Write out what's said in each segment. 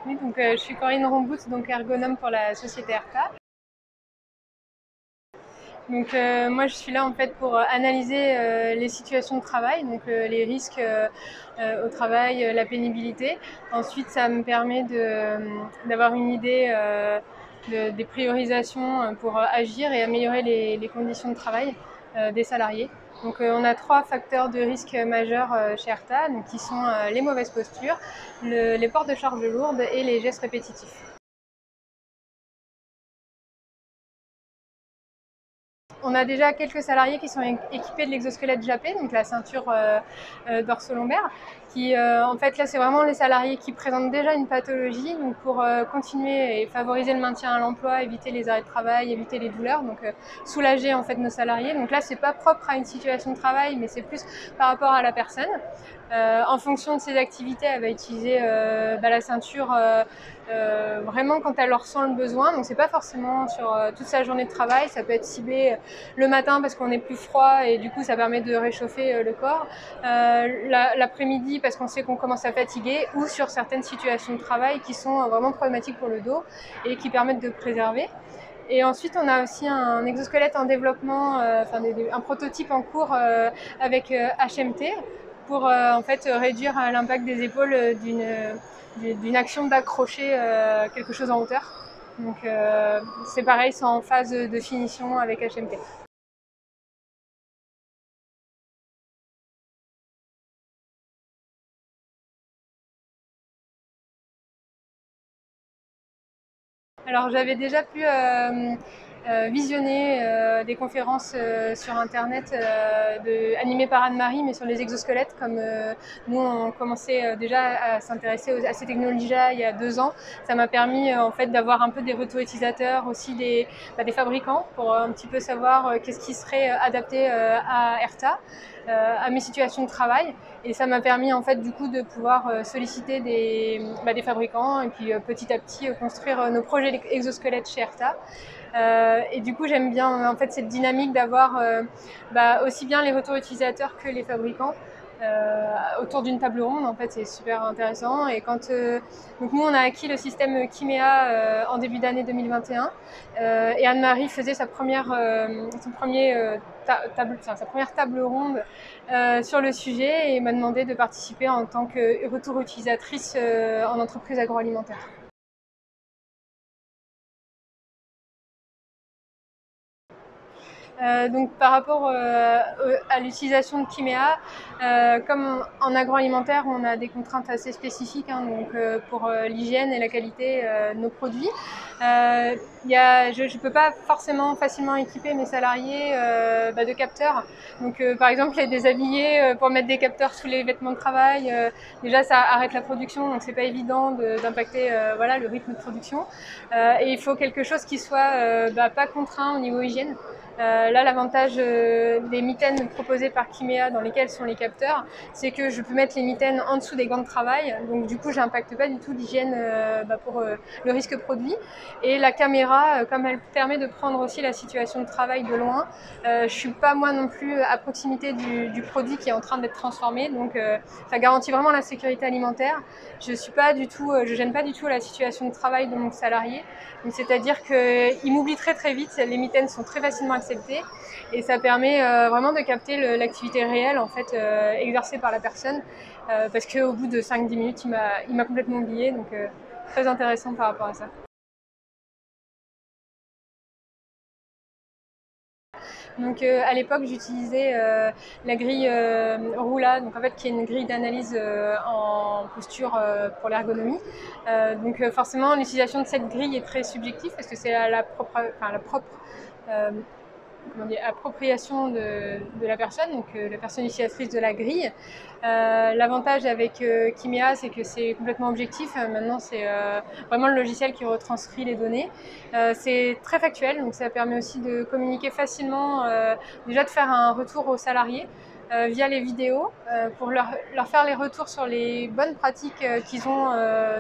Oui, donc je suis Corinne Rombout, donc ergonome pour la société Erta. Donc moi je suis là en fait pour analyser les situations de travail, donc les risques au travail, la pénibilité. Ensuite ça me permet d'avoir une idée des priorisations pour agir et améliorer les conditions de travail des salariés. Donc on a 3 facteurs de risque majeurs chez Erta, donc qui sont les mauvaises postures, les ports de charges lourdes et les gestes répétitifs. On a déjà quelques salariés qui sont équipés de l'exosquelette Japet, donc la ceinture dorso-lombaire, qui en fait là c'est vraiment les salariés qui présentent déjà une pathologie, donc pour continuer et favoriser le maintien à l'emploi, éviter les arrêts de travail, éviter les douleurs, donc soulager en fait nos salariés. Donc là c'est pas propre à une situation de travail, mais c'est plus par rapport à la personne. En fonction de ses activités, elle va utiliser la ceinture vraiment quand elle en ressent le besoin. Donc c'est pas forcément sur toute sa journée de travail, ça peut être ciblé le matin parce qu'on est plus froid et du coup ça permet de réchauffer le corps, l'après-midi parce qu'on sait qu'on commence à fatiguer, ou sur certaines situations de travail qui sont vraiment problématiques pour le dos et qui permettent de préserver. Et ensuite, on a aussi un exosquelette en développement, un prototype en cours avec HMT pour en fait réduire l'impact des épaules d'une action d'accrocher quelque chose en hauteur. Donc c'est pareil, c'est en phase de finition avec HMT. Alors j'avais déjà pu visionner des conférences sur internet animées par Anne-Marie, mais sur les exosquelettes, comme nous on commençait déjà à s'intéresser à ces technologies-là il y a 2 ans. Ça m'a permis en fait d'avoir un peu des retours utilisateurs, aussi des fabricants, pour un petit peu savoir qu'est-ce qui serait adapté à Erta, à mes situations de travail. Et ça m'a permis en fait du coup de pouvoir solliciter des fabricants et puis petit à petit construire nos projets exosquelettes chez Erta. Et du coup j'aime bien en fait cette dynamique d'avoir aussi bien les retours utilisateurs que les fabricants autour d'une table ronde. En fait c'est super intéressant. Et donc nous on a acquis le système Kimea en début d'année 2021 et Anne-Marie faisait sa première table ronde sur le sujet et m'a demandé de participer en tant que retour utilisatrice en entreprise agroalimentaire. Donc par rapport à l'utilisation de Kimea, comme en agroalimentaire, on a des contraintes assez spécifiques, hein, donc pour l'hygiène et la qualité de nos produits. Je ne peux pas forcément facilement équiper mes salariés de capteurs. Donc par exemple, les déshabiller pour mettre des capteurs sous les vêtements de travail, déjà ça arrête la production, donc c'est pas évident d'impacter le rythme de production. Et il faut quelque chose qui soit pas contraint au niveau hygiène. Là, l'avantage des mitaines proposées par Kimea, dans lesquelles sont les capteurs, c'est que je peux mettre les mitaines en dessous des gants de travail. Donc du coup, j'impacte pas du tout l'hygiène pour le risque produit. Et la caméra, comme elle permet de prendre aussi la situation de travail de loin, je suis pas moi non plus à proximité du produit qui est en train d'être transformé. Donc ça garantit vraiment la sécurité alimentaire. Je gêne pas du tout la situation de travail de mon salarié. C'est-à-dire qu'il m'oublie très très vite, les mitaines sont très facilement acceptées et ça permet vraiment de capter l'activité réelle en fait exercée par la personne parce qu'au bout de 5-10 minutes, il m'a complètement oublié, donc très intéressant par rapport à ça. Donc à l'époque, j'utilisais la grille Roula, donc en fait qui est une grille d'analyse en posture pour l'ergonomie. Donc forcément, l'utilisation de cette grille est très subjective parce que c'est la propre appropriation de la personne, donc la personne utilisatrice de la grille. L'avantage avec Kimea, c'est que c'est complètement objectif. Maintenant, c'est vraiment le logiciel qui retranscrit les données. C'est très factuel, donc ça permet aussi de communiquer facilement, déjà de faire un retour aux salariés. via les vidéos pour leur faire les retours sur les bonnes pratiques qu'ils ont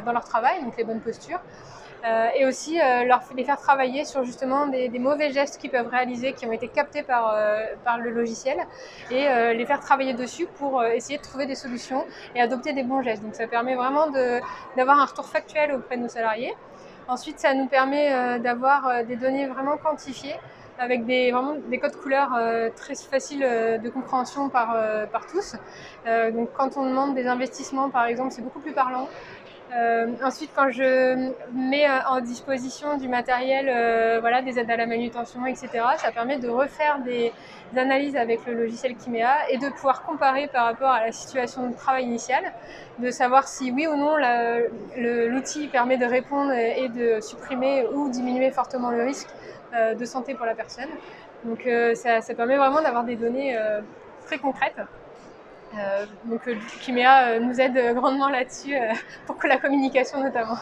dans leur travail, donc les bonnes postures. Et aussi les faire travailler sur justement des mauvais gestes qu'ils peuvent réaliser, qui ont été captés par le logiciel, et les faire travailler dessus pour essayer de trouver des solutions et adopter des bons gestes. Donc ça permet vraiment d'avoir un retour factuel auprès de nos salariés. Ensuite, ça nous permet d'avoir des données vraiment quantifiées, avec vraiment des codes couleurs très faciles de compréhension par tous. Donc quand on demande des investissements, par exemple, c'est beaucoup plus parlant. Ensuite, quand je mets en disposition du matériel, voilà, des aides à la manutention, etc., ça permet de refaire des analyses avec le logiciel Kimea et de pouvoir comparer par rapport à la situation de travail initiale, de savoir si oui ou non l'outil permet de répondre et de supprimer ou diminuer fortement le risque de santé pour la personne. Donc ça permet vraiment d'avoir des données très concrètes. Donc Kimea nous aide grandement là-dessus pour que la communication notamment.